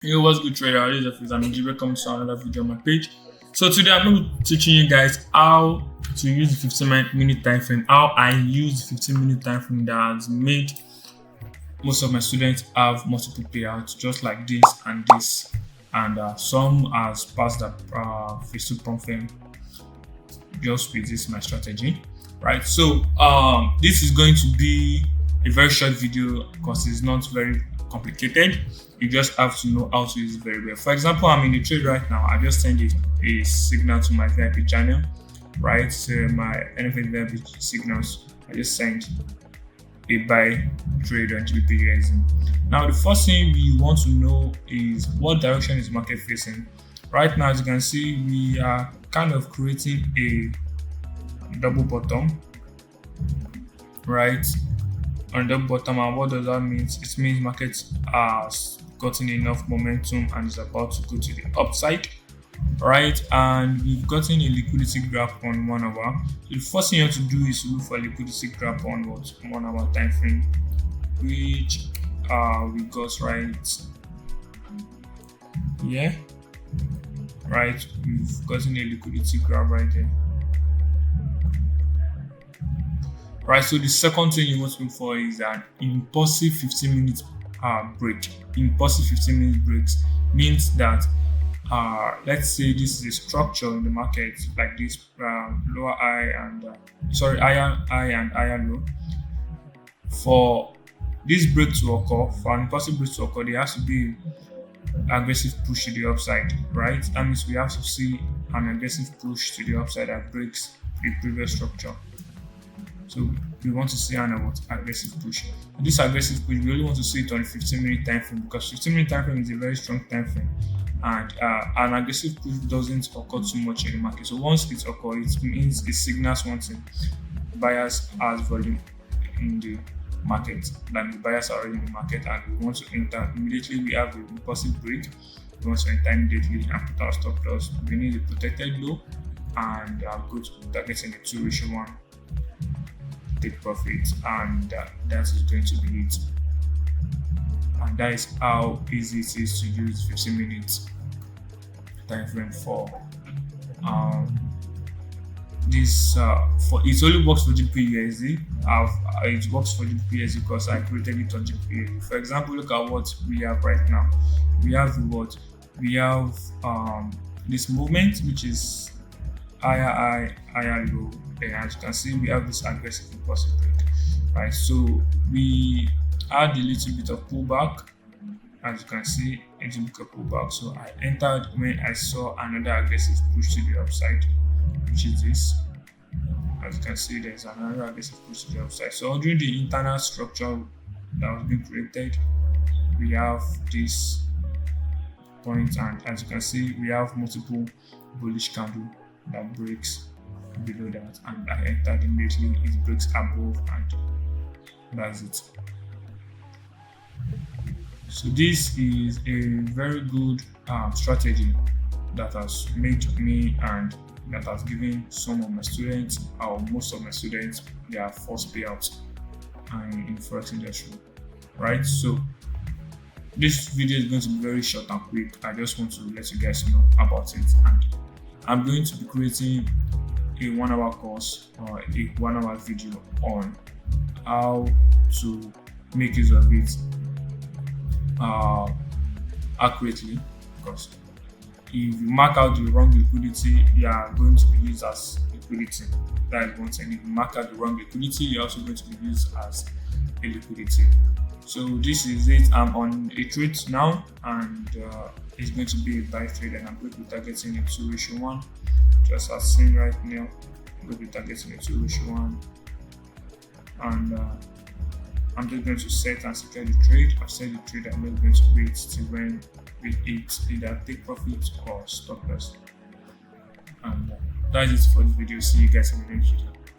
Yo, what's good, trader? This is Amiji. Welcome to another video on my page. So today I'm going to be teaching you guys how to use the 15-minute time frame. How I use the 15-minute time frame that has made most of my students have multiple payouts, just like this, and some has passed the phase 2 pump frame just with this my strategy, right? So this is going to be a very short video because it's not very complicated. You just have to know how to use it very well. For example, I'm in a trade right now. I just send a signal to my VIP channel, right? So my NFA VIP signals, I just send a buy trade on GBP. Now the first thing we want to know is what direction is market facing. Right now, as you can see, we are kind of creating a double bottom, right? On the bottom, and what does that mean? It means market has gotten enough momentum and is about to go to the upside, right? And we've gotten a liquidity graph on 1 hour. So the first thing you have to do is to look for a liquidity graph on 1 hour time frame, which we got right here, right? We've gotten a liquidity graph right there. Right, so the second thing you want to look for is an impulsive 15-minute break. Impulsive 15-minute breaks means that let's say this is a structure in the market like this, lower high and higher high and higher low. For this break to occur, for an impulsive break to occur, there has to be aggressive push to the upside, right? That means we have to see an aggressive push to the upside that breaks the previous structure. So we want to see an aggressive push. This aggressive push, we only want to see it on a 15-minute time frame because 15-minute time frame is a very strong time frame, and an aggressive push doesn't occur too much in the market. So once it occurs, it means it signals one thing: buyers has volume in the market. That the buyers are already in the market, and we want to enter immediately. We have an impulsive break. We want to enter immediately and put our stop loss. We need a protected low and go to targeting a 2:1. Take profit, and that is going to be it. And that is how easy it is to use 15-minute time frame for this. For it only works for GBP. It works for GBP because I created it on GBP. For example, look at what we have right now. We have this movement, which is higher high, higher low. And as you can see, we have this aggressive impulsive break, right? So we had a little bit of pullback, as you can see, a little bit of pullback. So I entered when I saw another aggressive push to the upside, which is this. As you can see, there's another aggressive push to the upside. So during the internal structure that was being created, we have this point, and as you can see, we have multiple bullish candle that breaks below that, and I entered immediately. It breaks above, and that's it. So this is a very good strategy that has made me and that has given some of my students, or most of my students, their first payouts in Forex industry, right? So this video is going to be very short and quick. I just want to let you guys know about it, and I'm going to be creating a 1 hour course or a 1 hour video on how to make use of it accurately, because if you mark out the wrong liquidity, you are going to be used as liquidity. That is one thing. If you mark out the wrong liquidity, you're also going to be used as a liquidity. So this is it. I'm on a trade now, and it's going to be a buy trade, and I'm going to be targeting a 2:1. Just as seen right now, I'm going to be targeting a 2:1, and I'm just going to set and secure the trade. I've set the trade. I'm not going to wait till when we hit either take profit or stop loss. And that is it for this video. See you guys in the next video.